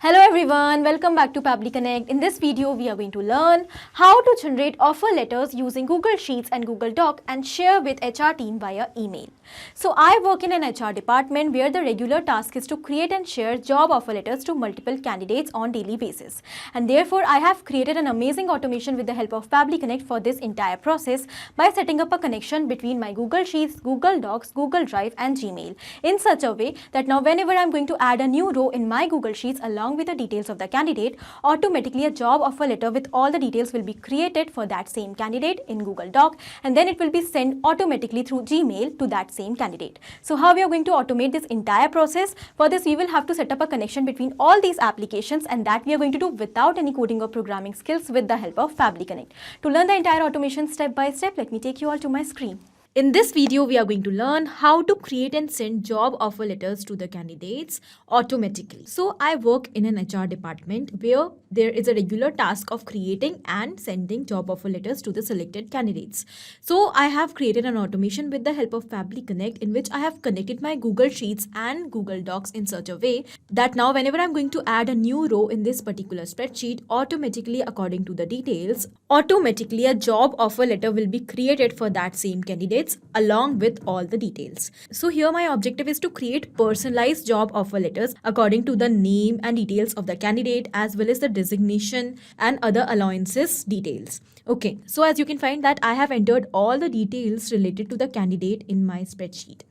Hello everyone, welcome back to Pabbly Connect. In this video, we are going to learn how to generate offer letters using Google Sheets and Google Doc and share with HR team via email. So I work in an HR department where the regular task is to create and share job offer letters to multiple candidates on daily basis. And therefore, I have created an amazing automation with the help of Pabbly Connect for this entire process by setting up a connection between my Google Sheets, Google Docs, Google Drive and Gmail in such a way that now whenever I'm going to add a new row in my Google Sheets along with the details of the candidate, automatically a job offer letter with all the details will be created for that same candidate in Google Doc, and then it will be sent automatically through Gmail to that same candidate. So how we are going to automate this entire process? For this, we will have to set up a connection between all these applications, and that we are going to do without any coding or programming skills with the help of Pabbly Connect. To learn the entire automation step by step, let me take you all to my screen. In this video, we are going to learn how to create and send job offer letters to the candidates automatically. So I work in an HR department where there is a regular task of creating and sending job offer letters to the selected candidates. So I have created an automation with the help of Pabbly Connect in which I have connected my Google Sheets and Google Docs in such a way that now whenever I'm going to add a new row in this particular spreadsheet, automatically according to the details, automatically a job offer letter will be created for that same candidate along with all the details. So here my objective is to create personalized job offer letters according to the name and details of the candidate as well as the designation and other allowances details. Okay, so as you can find that I have entered all the details related to the candidate in my spreadsheet.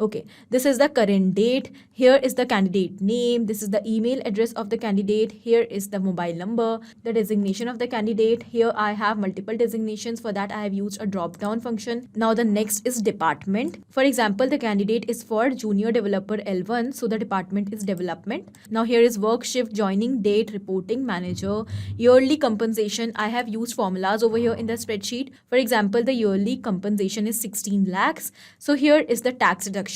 Okay, this is the current date. Here is the candidate name. This is the email address of the candidate. Here is the mobile number, the designation of the candidate. Here I have multiple designations. For that, I have used a drop down function. Now the next is department. For example, the candidate is for junior developer L1. So the department is development. Now here is work shift, joining date, reporting manager, yearly compensation. I have used formulas over here in the spreadsheet. For example, the yearly compensation is 16 lakhs. So here is the tax deduction.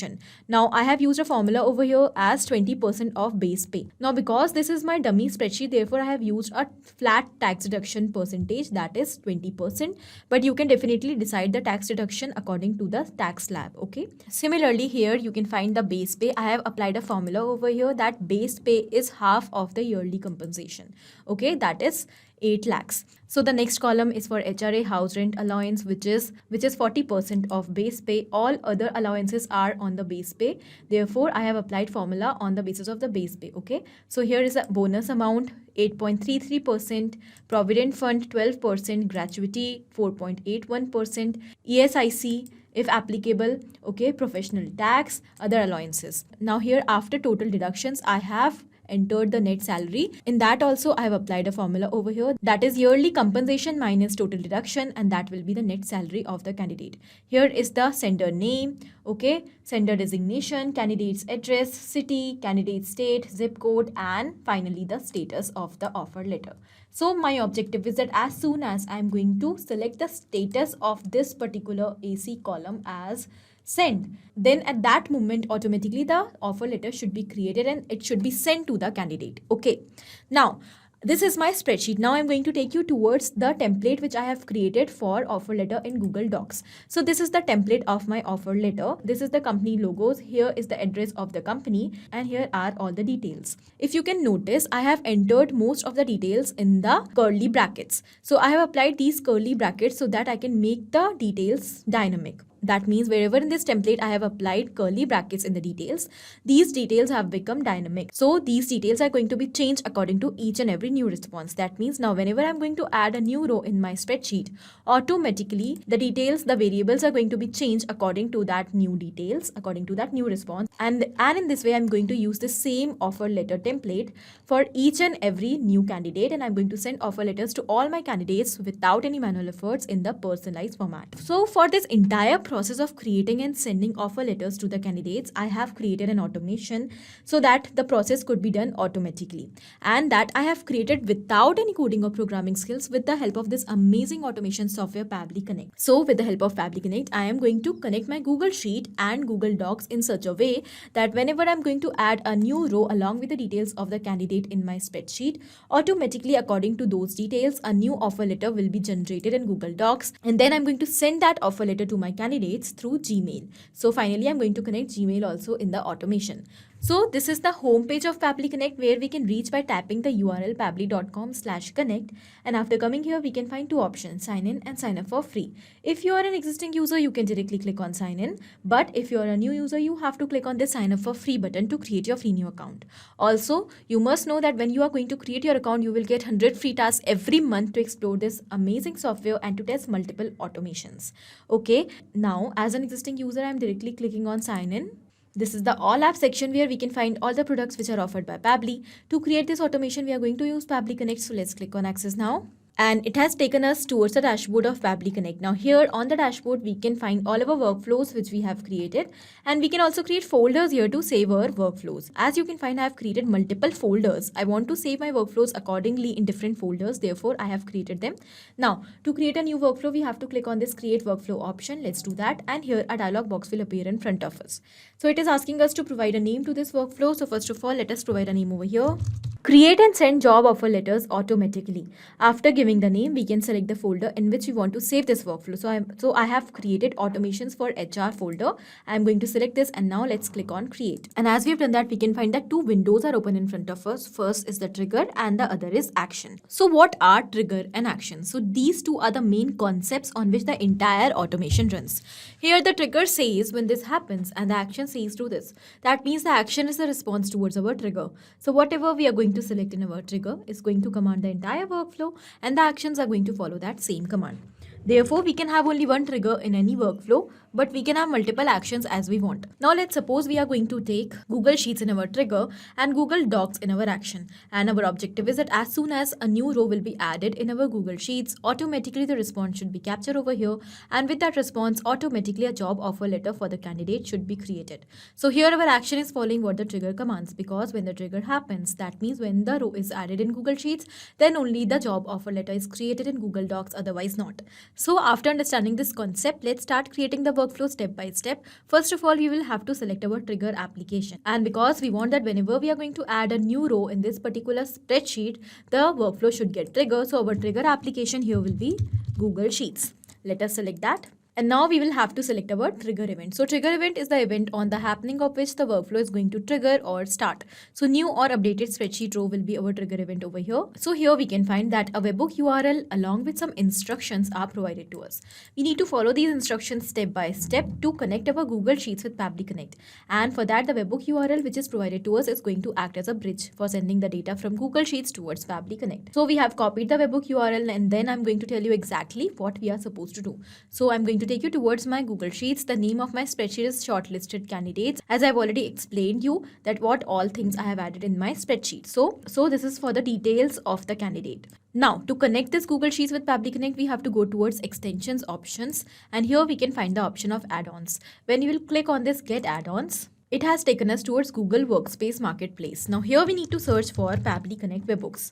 Now I have used a formula over here as 20% of base pay. Now because this is my dummy spreadsheet, therefore I have used a flat tax deduction percentage, that is 20%, but you can definitely decide the tax deduction according to the tax slab. Okay, similarly here you can find the base pay. I have applied a formula over here that base pay is half of the yearly compensation. Okay, that is 8 lakhs. So the next column is for HRA, house rent allowance, which is 40% of base pay. All other allowances are on the base pay. Therefore, I have applied formula on the basis of the base pay. Okay. So here is a bonus amount 8.33%, provident fund 12%, gratuity 4.81%, ESIC if applicable, okay, professional tax, other allowances. Now here after total deductions, I have entered the net salary. In that also I have applied a formula over here, that is yearly compensation minus total deduction, and that will be the net salary of the candidate. Here is the sender name, okay, sender designation, candidate's address, city, candidate state, zip code, and finally the status of the offer letter. So my objective is that as soon as I am going to select the status of this particular AC column as send, then at that moment automatically the offer letter should be created and it should be sent to the candidate. Okay, now this is my spreadsheet. Now I'm going to take you towards the template which I have created for offer letter in Google Docs. So this is the template of my offer letter. This is the company logos. Here is the address of the company, and here are all the details. If you can notice, I have entered most of the details in the curly brackets. So I have applied these curly brackets so that I can make the details dynamic. That means wherever in this template I have applied curly brackets in the details, these details have become dynamic. So these details are going to be changed according to each and every new response. That means now whenever I'm going to add a new row in my spreadsheet, automatically the details, the variables are going to be changed according to that new details, according to that new response. And in this way, I'm going to use the same offer letter template for each and every new candidate, and I'm going to send offer letters to all my candidates without any manual efforts in the personalized format. So for this entire process of creating and sending offer letters to the candidates, I have created an automation so that the process could be done automatically, and that I have created without any coding or programming skills with the help of this amazing automation software Pabbly Connect. So with the help of Pabbly Connect, I am going to connect my Google Sheet and Google Docs in such a way that whenever I'm going to add a new row along with the details of the candidate in my spreadsheet, automatically according to those details, a new offer letter will be generated in Google Docs, and then I'm going to send that offer letter to my candidate through Gmail. So finally, I'm going to connect Gmail also in the automation. So this is the home page of Pabbly Connect where we can reach by tapping the URL pabbly.com/connect, and after coming here we can find two options, sign in and sign up for free. If you are an existing user you can directly click on sign in, but if you are a new user you have to click on this sign up for free button to create your free new account. Also, you must know that when you are going to create your account you will get 100 free tasks every month to explore this amazing software and to test multiple automations. Okay, now as an existing user I am directly clicking on sign in. This is the all apps section where we can find all the products which are offered by Pabbly. To create this automation, we are going to use Pabbly Connect. So let's click on access now. And it has taken us towards the dashboard of Pabbly Connect. Now here on the dashboard, we can find all of our workflows which we have created. And we can also create folders here to save our workflows. As you can find, I have created multiple folders. I want to save my workflows accordingly in different folders. Therefore, I have created them. Now, to create a new workflow, we have to click on this create workflow option. Let's do that. And here a dialog box will appear in front of us. So it is asking us to provide a name to this workflow. So first of all, let us provide a name over here. Create and send job offer letters automatically. After giving the name, we can select the folder in which we want to save this workflow. So I have created automations for HR folder. I'm going to select this and now let's click on create. And as we've done that, we can find that two windows are open in front of us. First is the trigger and the other is action. So what are trigger and action? So these two are the main concepts on which the entire automation runs. Here the trigger says when this happens and the action says do this. That means the action is a response towards our trigger. So whatever we are going to select in our trigger is going to command the entire workflow and the actions are going to follow that same command. Therefore, we can have only one trigger in any workflow, but we can have multiple actions as we want. Now, let's suppose we are going to take Google Sheets in our trigger and Google Docs in our action. And our objective is that as soon as a new row will be added in our Google Sheets, automatically the response should be captured over here. And with that response, automatically a job offer letter for the candidate should be created. So here our action is following what the trigger commands, because when the trigger happens, that means when the row is added in Google Sheets, then only the job offer letter is created in Google Docs, otherwise not. So after understanding this concept, let's start creating the workflow step by step. First of all, we will have to select our trigger application. And because we want that whenever we are going to add a new row in this particular spreadsheet, the workflow should get triggered. So our trigger application here will be Google Sheets. Let us select that. And now we will have to select our trigger event. So trigger event is the event on the happening of which the workflow is going to trigger or start. So new or updated spreadsheet row will be our trigger event over here. So here we can find that a webhook URL along with some instructions are provided to us. We need to follow these instructions step by step to connect our Google Sheets with Pabbly Connect. And for that, the webhook URL which is provided to us is going to act as a bridge for sending the data from Google Sheets towards Pabbly Connect. So we have copied the webhook URL and then I'm going to tell you exactly what we are supposed to do. So I'm going to take you towards my Google Sheets. The name of my spreadsheet is shortlisted candidates, as I've already explained you that what all things I have added in my spreadsheet. So this is for the details of the candidate. Now to connect this Google Sheets with Pabbly Connect, we have to go towards extensions options, and here we can find the option of add-ons. When you will click on this get add-ons, it has taken us towards Google Workspace Marketplace. Now here we need to search for Pabbly Connect webhooks.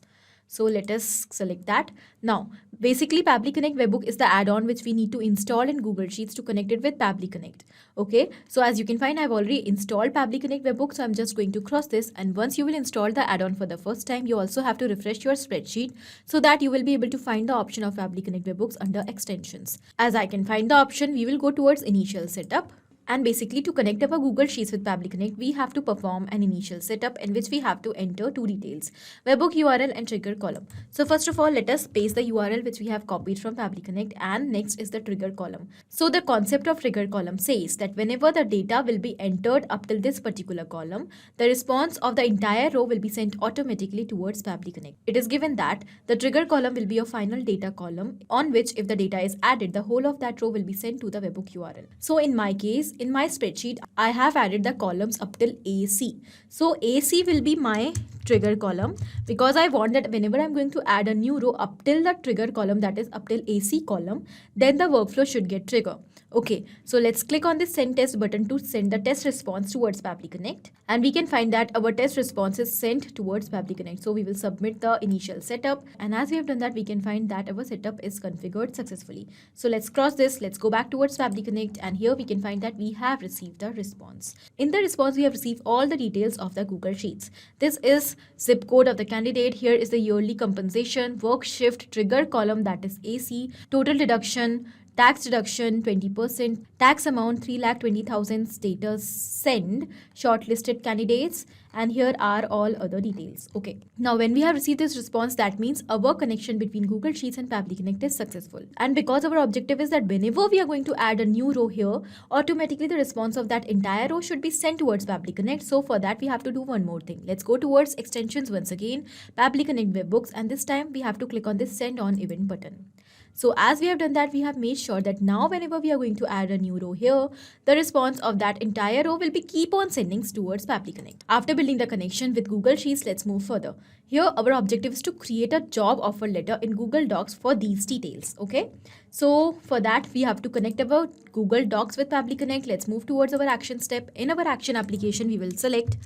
So let us select that. Now, basically Pabbly Connect webhook is the add-on which we need to install in Google Sheets to connect it with Pabbly Connect. Okay, so as you can find, I've already installed Pabbly Connect webhook, so I'm just going to cross this. And once you will install the add-on for the first time, you also have to refresh your spreadsheet so that you will be able to find the option of Pabbly Connect webhooks under extensions. As I can find the option, we will go towards initial setup. And basically to connect our Google Sheets with Pabbly Connect, we have to perform an initial setup in which we have to enter two details, webhook URL and trigger column. So first of all, let us paste the URL which we have copied from Pabbly Connect, and next is the trigger column. So the concept of trigger column says that whenever the data will be entered up till this particular column, the response of the entire row will be sent automatically towards Pabbly Connect. It is given that the trigger column will be a final data column on which if the data is added, the whole of that row will be sent to the webhook URL. So in my case, in my spreadsheet, I have added the columns up till AC. So AC will be my trigger column because I want that whenever I'm going to add a new row up till the trigger column, that is up till AC column, then the workflow should get triggered. Okay, so let's click on this send test button to send the test response towards Pabbly Connect. And we can find that our test response is sent towards Pabbly Connect. So we will submit the initial setup. And as we have done that, we can find that our setup is configured successfully. So let's cross this. Let's go back towards Pabbly Connect. And here we can find that we have received the response. In the response, we have received all the details of the Google Sheets. This is zip code of the candidate. Here is the yearly compensation, work shift, trigger column, that is AC, total deduction, tax deduction 20%, tax amount 3,20,000, status send, shortlisted candidates, and here are all other details. Okay. Now when we have received this response, that means our connection between Google Sheets and Pabbly Connect is successful. And because our objective is that whenever we are going to add a new row here, automatically the response of that entire row should be sent towards Pabbly Connect. So for that we have to do one more thing. Let's go towards extensions once again, Pabbly Connect Webbooks, and this time we have to click on this send on event button. So as we have done that, we have made sure that now whenever we are going to add a new row here, the response of that entire row will be keep on sending towards Pabbly Connect. After building the connection with Google Sheets, let's move further. Here our objective is to create a job offer letter in Google Docs for these details. Okay. So for that we have to connect our Google Docs with Pabbly Connect. Let's move towards our action step. In our action application, we will select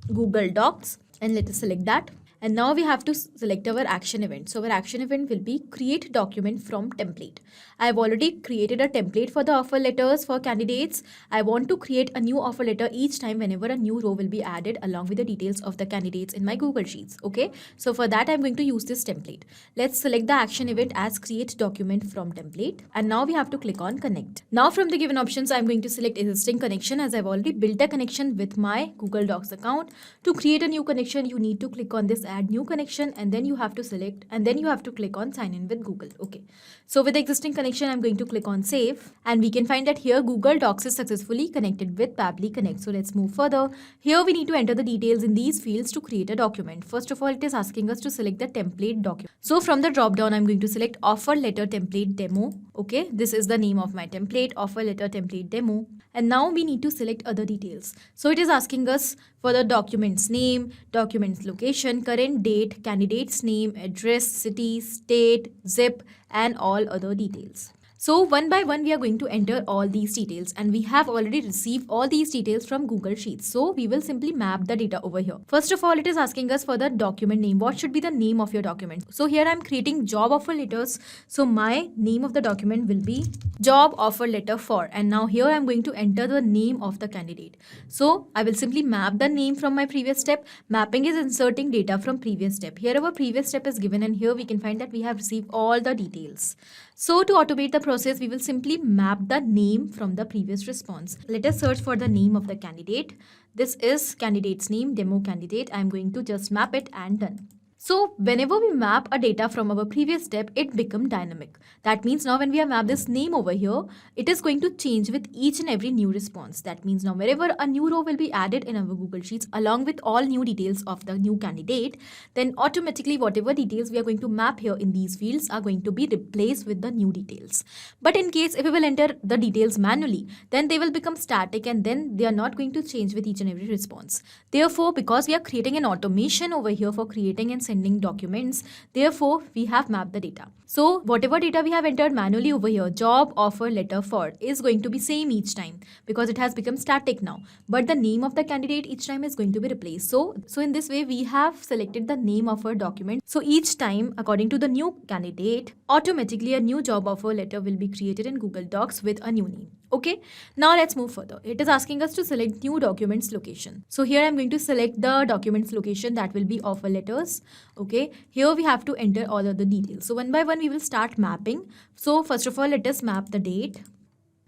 Google Docs and let us select that. And now we have to select our action event. So our action event will be create document from template. I have already created a template for the offer letters for candidates. I want to create a new offer letter each time whenever a new row will be added along with the details of the candidates in my Google Sheets. Okay. So for that, I'm going to use this template. Let's select the action event as create document from template. And now we have to click on connect. Now from the given options, I'm going to select existing connection as I've already built a connection with my Google Docs account. To create a new connection, you need to click on this add new connection, and then you have to select, and then you have to click on sign in with Google. Okay. So with the existing connection, I'm going to click on save, and we can find that here Google Docs is successfully connected with Pabbly Connect. So let's move further. Here we need to enter the details in these fields to create a document. First of all, it is asking us to select the template document. So from the drop down, I'm going to select offer letter template demo. Okay. This is the name of my template, offer letter template demo. And now we need to select other details. So it is asking us for the document's name, document's location, current date, candidate's name, address, city, state, zip, and all other details. So one by one, we are going to enter all these details, and we have already received all these details from Google Sheets. So we will simply map the data over here. First of all, it is asking us for the document name. What should be the name of your document? So here I'm creating job offer letters. So my name of the document will be job offer letter for. And now here I'm going to enter the name of the candidate. So I will simply map the name from my previous step. Mapping is inserting data from previous step. Here our previous step is given, and here we can find that we have received all the details. So to automate the process, we will simply map the name from the previous response. Let us search for the name of the candidate. This is candidate's name, demo candidate. I'm going to just map it and done. So whenever we map a data from our previous step, it becomes dynamic. That means now when we have mapped this name over here, it is going to change with each and every new response. That means now wherever a new row will be added in our Google Sheets along with all new details of the new candidate, then automatically whatever details we are going to map here in these fields are going to be replaced with the new details. But in case if we will enter the details manually, then they will become static, and then they are not going to change with each and every response. Therefore, because we are creating an automation over here for creating and sending documents, therefore we have mapped the data. So whatever data we have entered manually over here, job offer letter for, is going to be same each time because it has become static now. But the name of the candidate each time is going to be replaced. So in this way we have selected the name of our document. So each time according to the new candidate, automatically a new job offer letter will be created in Google Docs with a new name. Okay, now let's move further. It is asking us to select new documents location. So here I'm going to select the documents location, that will be offer letters. Okay, here we have to enter all of the details. So one by one we will start mapping. So first of all, let us map the date.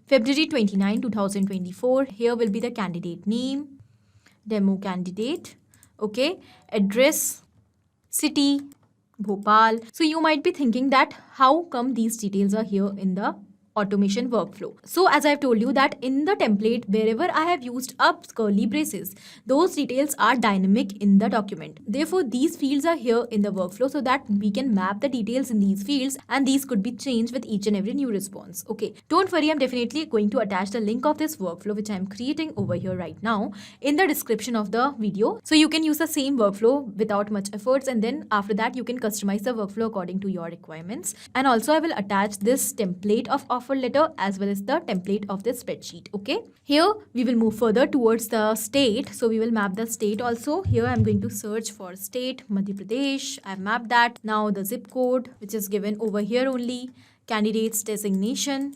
February 29, 2024. Here will be the candidate name, demo candidate. Okay, address, city, Bhopal. So you might be thinking that how come these details are here in the automation workflow. So as I've told you that in the template, wherever I have used up curly braces, those details are dynamic in the document. Therefore, these fields are here in the workflow so that we can map the details in these fields, and these could be changed with each and every new response. Okay, don't worry, I'm definitely going to attach the link of this workflow which I'm creating over here right now in the description of the video. So you can use the same workflow without much efforts, and then after that you can customize the workflow according to your requirements. And also I will attach this template of offer letter as well as the template of this spreadsheet. Okay, here we will move further towards the state. So we will map the state also. Here I'm going to search for state Madhya Pradesh. I've mapped that. Now the zip code which is given over here only. Candidates designation.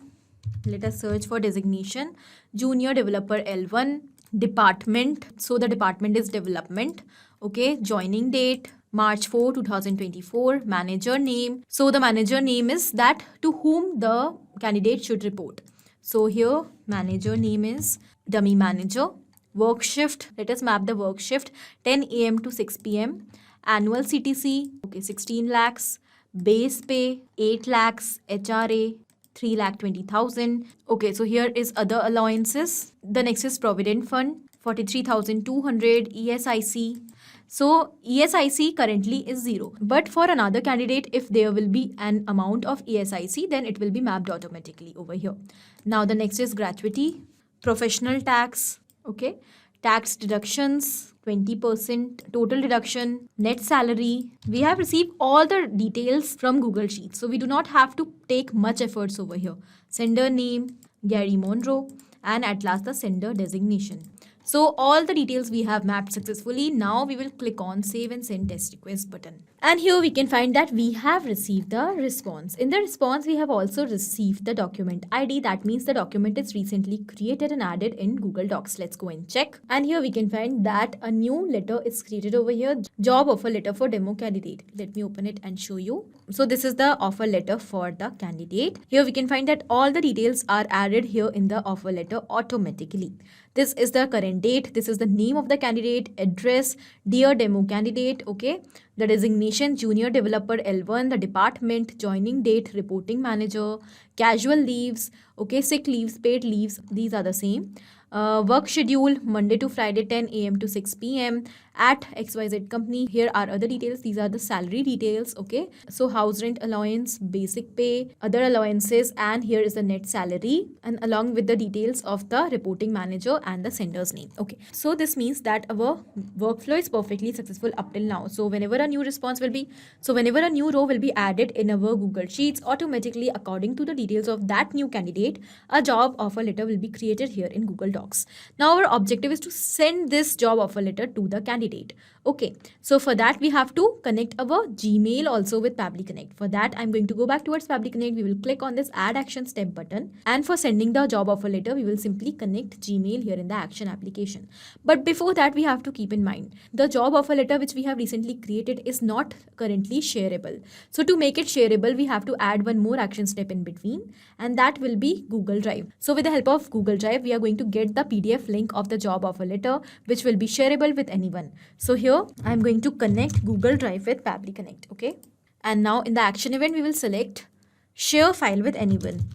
Let us search for designation. Junior developer L1. Department. So the department is development. Okay, joining date. March 4, 2024, manager name. So the manager name is that to whom the candidate should report. So here manager name is dummy manager. Work shift, let us map the work shift 10 a.m. to 6 p.m. Annual CTC, okay, 16 lakhs. Base pay 8 lakhs. HRA 3,20,000. Okay, so here is other allowances. The next is provident fund 43,200. ESIC. So ESIC currently is 0. But for another candidate, if there will be an amount of ESIC, then it will be mapped automatically over here. Now the next is gratuity, professional tax, okay, tax deductions, 20%, total deduction, net salary. We have received all the details from Google Sheets. So we do not have to take much efforts over here. Sender name, Gary Monroe, and at last the sender designation. So all the details we have mapped successfully. Now we will click on save and send test request button. And here we can find that we have received the response. In the response, we have also received the document ID. That means the document is recently created and added in Google Docs. Let's go and check. And here we can find that a new letter is created over here. Job offer letter for demo candidate. Let me open it and show you. So this is the offer letter for the candidate. Here we can find that all the details are added here in the offer letter automatically. This is the current date. This is the name of the candidate, address, dear demo candidate, okay. The designation, junior developer L1, the department, joining date, reporting manager, casual leaves, okay, sick leaves, paid leaves, these are the same. Work schedule, Monday to Friday, 10 a.m. to 6 p.m. at XYZ company. Here are other details. These are the salary details, okay. So house rent allowance, basic pay, other allowances, and here is the net salary, and along with the details of the reporting manager and the sender's name, okay. So this means that our workflow is perfectly successful up till now. So whenever a new row will be added in our Google Sheets, automatically according to the details of that new candidate, a job offer letter will be created here in Google Docs. Now our objective is to send this job offer letter to the candidate. Okay, so for that we have to connect our Gmail also with Pabbly Connect. For that I'm going to go back towards Pabbly Connect. We will click on this add action step button, and for sending the job offer letter we will simply connect Gmail here in the action application. But before that we have to keep in mind the job offer letter which we have recently created is not currently shareable. So to make it shareable we have to add one more action step in between, and that will be Google Drive. So with the help of Google Drive we are going to get the PDF link of the job offer letter which will be shareable with anyone. So here I'm going to connect Google Drive with Pabbly Connect, okay. And now in the action event we will select share file with anyone.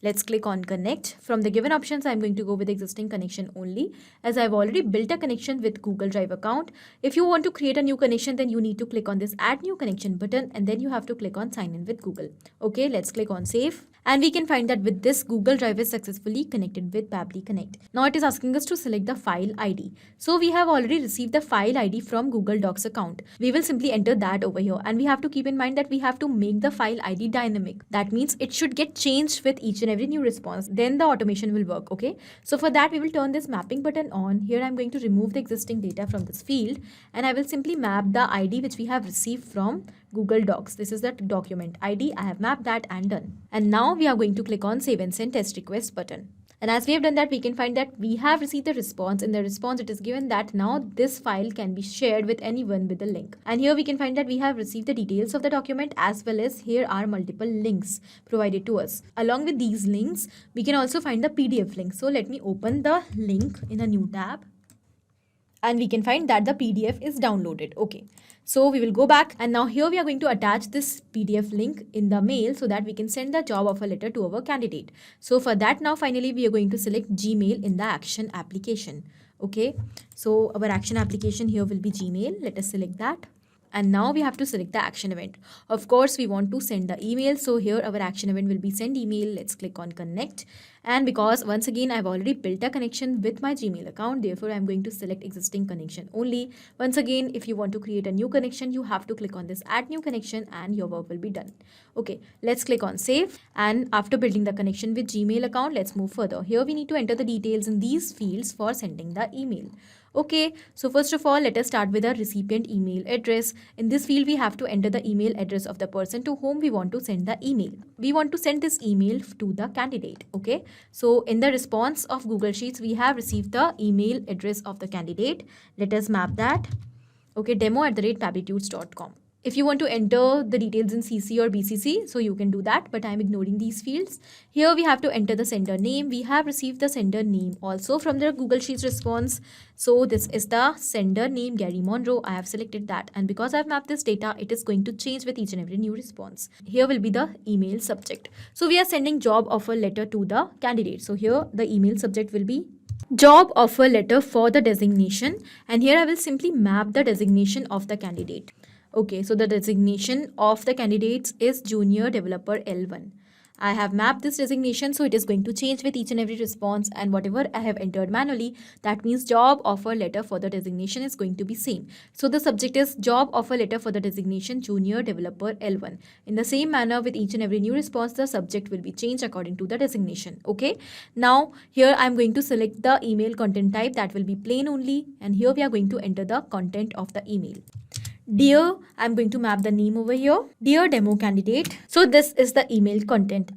Let's click on connect. From the given options, I'm going to go with existing connection only, as I've already built a connection with Google Drive account. If you want to create a new connection, then you need to click on this add new connection button, and then you have to click on sign in with Google. Okay, let's click on save. And we can find that with this, Google Drive is successfully connected with Pabbly Connect. Now it is asking us to select the file ID. So we have already received the file ID from Google Docs account. We will simply enter that over here, and we have to keep in mind that we have to make the file ID dynamic. That means it should get changed with each and every new response. Then the automation will work, okay? So for that, we will turn this mapping button on. Here I'm going to remove the existing data from this field, and I will simply map the ID which we have received from Google Docs. This is the document ID. I have mapped that and done. And now we are going to click on save and send test request button. And as we have done that, we can find that we have received the response. In the response, it is given that now this file can be shared with anyone with the link. And here we can find that we have received the details of the document, as well as here are multiple links provided to us. Along with these links, we can also find the PDF link. So let me open the link in a new tab. And we can find that the PDF is downloaded. Okay, so we will go back, and now here we are going to attach this PDF link in the mail so that we can send the job offer letter to our candidate. So for that, now finally we are going to select Gmail in the action application. Okay, so our action application here will be Gmail. Let us select that. And now we have to select the action event. Of course, we want to send the email. So here our action event will be send email. Let's click on connect. And because once again, I've already built a connection with my Gmail account, therefore I'm going to select existing connection only. Once again, if you want to create a new connection, you have to click on this add new connection and your work will be done. Okay, let's click on save. And after building the connection with Gmail account, let's move further. Here we need to enter the details in these fields for sending the email. Okay, so first of all, let us start with our recipient email address. In this field, we have to enter the email address of the person to whom we want to send the email. We want to send this email to the candidate. Okay, so in the response of Google Sheets, we have received the email address of the candidate. Let us map that. Okay, demo@pabblytudes.com. If you want to enter the details in CC or BCC, so you can do that, but I'm ignoring these fields. Here we have to enter the sender name. We have received the sender name also from the Google Sheets response. So this is the sender name, Gary Monroe. I have selected that. And because I've mapped this data, it is going to change with each and every new response. Here will be the email subject. So we are sending job offer letter to the candidate. So here the email subject will be job offer letter for the designation, and here I will simply map the designation of the candidate. Okay, so the designation of the candidates is junior developer L1. I have mapped this designation, so it is going to change with each and every response, and whatever I have entered manually, that means job offer letter for the designation is going to be same. So the subject is job offer letter for the designation junior developer L1. In the same manner, with each and every new response, the subject will be changed according to the designation. Okay, now here I am going to select the email content type, that will be plain only, and here we are going to enter the content of the email. Dear, I'm going to map the name over here. Dear demo candidate. So this is the email content.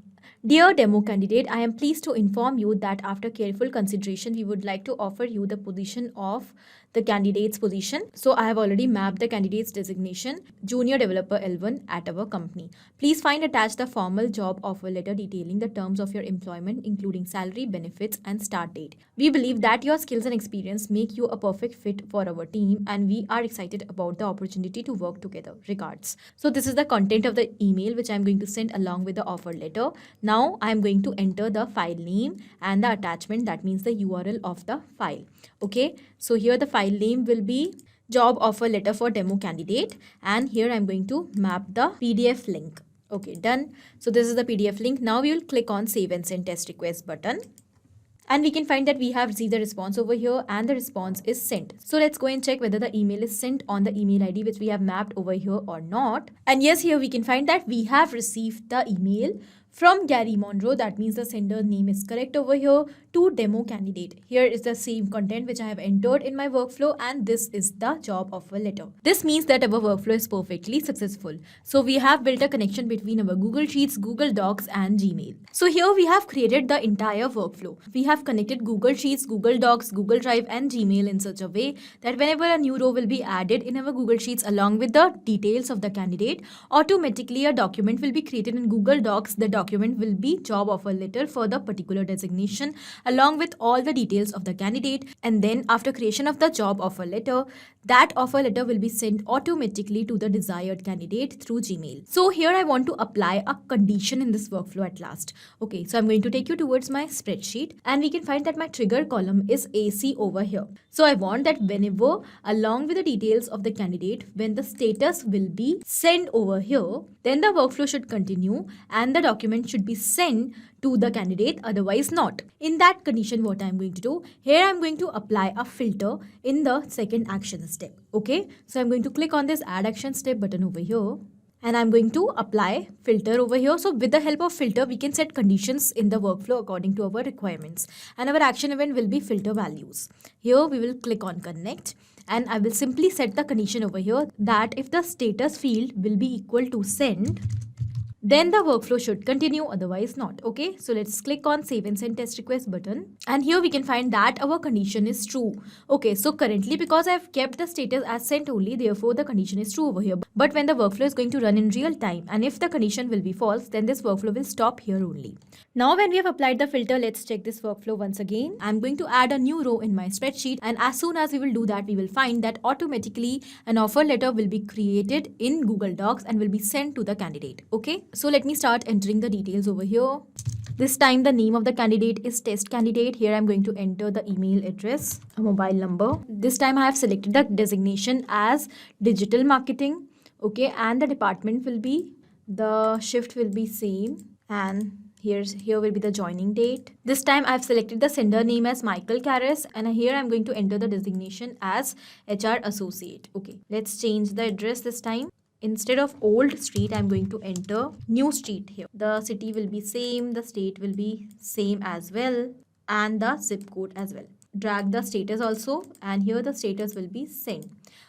Dear demo candidate, I am pleased to inform you that after careful consideration, we would like to offer you the position of the candidate's position. So I have already mapped the candidate's designation, junior developer L1 at our company. Please find attached the formal job offer letter detailing the terms of your employment, including salary, benefits, and start date. We believe that your skills and experience make you a perfect fit for our team, and we are excited about the opportunity to work together. Regards. So this is the content of the email which I'm going to send along with the offer letter. Now I'm going to enter the file name and the attachment, that means the URL of the file. Okay, so here the file name will be job offer letter for demo candidate, and here I'm going to map the PDF link. Okay, done. So this is the PDF link. Now we will click on save and send test request button, and we can find that we have received the response over here and the response is sent. So let's go and check whether the email is sent on the email ID which we have mapped over here or not. And yes, here we can find that we have received the email from Gary Monroe. That means the sender name is correct over here, to demo candidate. Here is the same content which I have entered in my workflow, and this is the job offer letter. This means that our workflow is perfectly successful. So we have built a connection between our Google Sheets, Google Docs, and Gmail. So here we have created the entire workflow. We have connected Google Sheets, Google Docs, Google Drive, and Gmail in such a way that whenever a new row will be added in our Google Sheets along with the details of the candidate, automatically a document will be created in Google Docs. The document will be job offer letter for the particular designation along with all the details of the candidate, and then after creation of the job offer letter, that offer letter will be sent automatically to the desired candidate through Gmail. So here I want to apply a condition in this workflow at last. Okay, so I'm going to take you towards my spreadsheet, and we can find that my trigger column is AC over here. So I want that whenever along with the details of the candidate, when the status will be sent over here, then the workflow should continue and the document should be sent to the candidate, otherwise not. In that condition, what I'm going to do, here I'm going to apply a filter in the second action step. Okay, so I'm going to click on this add action step button over here, and I'm going to apply filter over here. So with the help of filter, we can set conditions in the workflow according to our requirements, and our action event will be filter values. Here we will click on connect, and I will simply set the condition over here that if the status field will be equal to send, then the workflow should continue, otherwise not. Okay, so let's click on save and send test request button, and here we can find that our condition is true. Okay, so currently because I've kept the status as sent only, therefore the condition is true over here. But when the workflow is going to run in real time, and if the condition will be false, then this workflow will stop here only. Now when we have applied the filter, let's check this workflow once again. I'm going to add a new row in my spreadsheet, and as soon as we will do that, we will find that automatically an offer letter will be created in Google Docs and will be sent to the candidate. Okay, so let me start entering the details over here. This time the name of the candidate is test candidate. Here I'm going to enter the email address, a mobile number. This time I have selected the designation as digital marketing. Okay, and the department will be, the shift will be same, and here will be the joining date. This time I've selected the sender name as Michael Karras, and here I'm going to enter the designation as HR associate. Okay, let's change the address this time. Instead of old street, I'm going to enter new street here. The city will be same, the state will be same as well, and the zip code as well. Drag the status also, and here the status will be sent.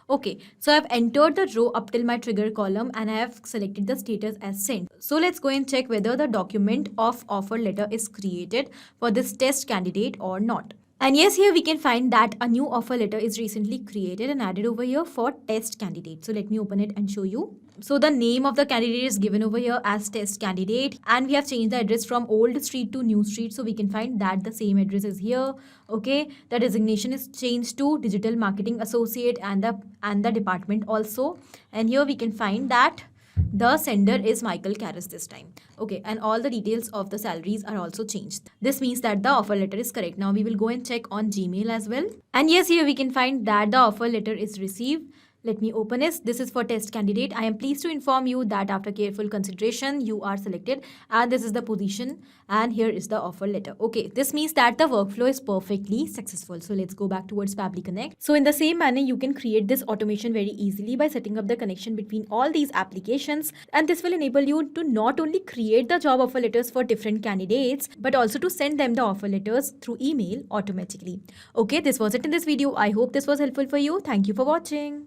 Okay, so I've entered the row up till my trigger column, and I have selected the status as sent. So let's go and check whether the document of offer letter is created for this test candidate or not. And yes, here we can find that a new offer letter is recently created and added over here for test candidate. So let me open it and show you. So the name of the candidate is given over here as test candidate, and we have changed the address from old street to new street. So we can find that the same address is here. Okay, the designation is changed to digital marketing associate and the department also. And here we can find that the sender is Michael Karras this time. Okay, and all the details of the salaries are also changed. This means that the offer letter is correct. Now we will go and check on Gmail as well. And yes, here we can find that the offer letter is received. Let me open it. This is for test candidate. I am pleased to inform you that after careful consideration, you are selected, and this is the position, and here is the offer letter. Okay, this means that the workflow is perfectly successful. So let's go back towards Pabbly Connect. So in the same manner, you can create this automation very easily by setting up the connection between all these applications, and this will enable you to not only create the job offer letters for different candidates, but also to send them the offer letters through email automatically. Okay, this was it in this video. I hope this was helpful for you. Thank you for watching.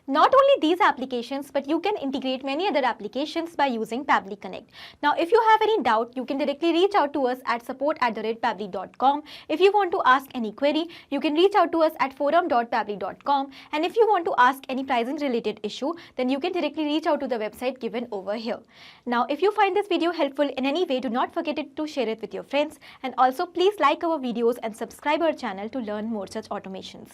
Not only these applications, but you can integrate many other applications by using Pabbly Connect. Now, if you have any doubt, you can directly reach out to us at support@pabbly.com. If you want to ask any query, you can reach out to us at forum.pabbly.com. And if you want to ask any pricing related issue, then you can directly reach out to the website given over here. Now, if you find this video helpful in any way, do not forget to share it with your friends. And also, please like our videos and subscribe our channel to learn more such automations.